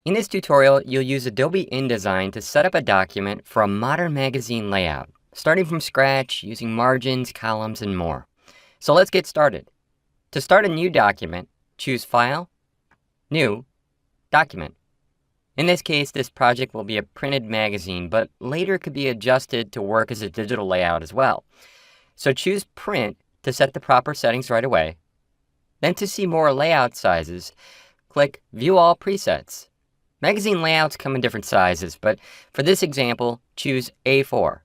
In this tutorial, you'll use Adobe InDesign to set up a document for a modern magazine layout, starting from scratch using margins, columns, and more. So let's get started. To start a new document, choose File, New, Document. In this case, this project will be a printed magazine, but later could be adjusted to work as a digital layout as well. So choose Print to set the proper settings right away. Then to see more layout sizes, click View All Presets. Magazine layouts come in different sizes, but for this example, choose A4.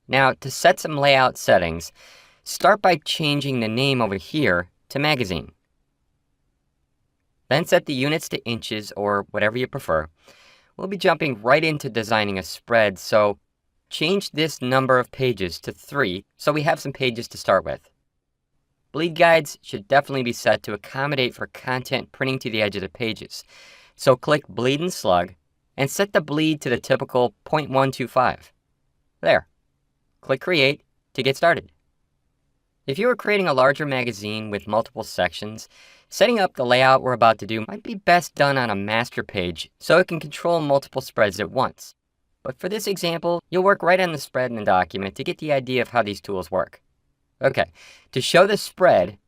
Now, to set some layout settings, start by changing the name over here to Magazine. Then set the units to inches or whatever you prefer. We'll be jumping right into designing a spread, so change this number of pages to 3 so we have some pages to start with. Bleed guides should definitely be set to accommodate for content printing to the edge of the pages. So click Bleed and Slug and set the bleed to the typical 0.125. There. Click Create to get started. If you are creating a larger magazine with multiple sections, setting up the layout we're about to do might be best done on a master page so it can control multiple spreads at once. But for this example, you'll work right on the spread in the document to get the idea of how these tools work. Okay, to show the spread,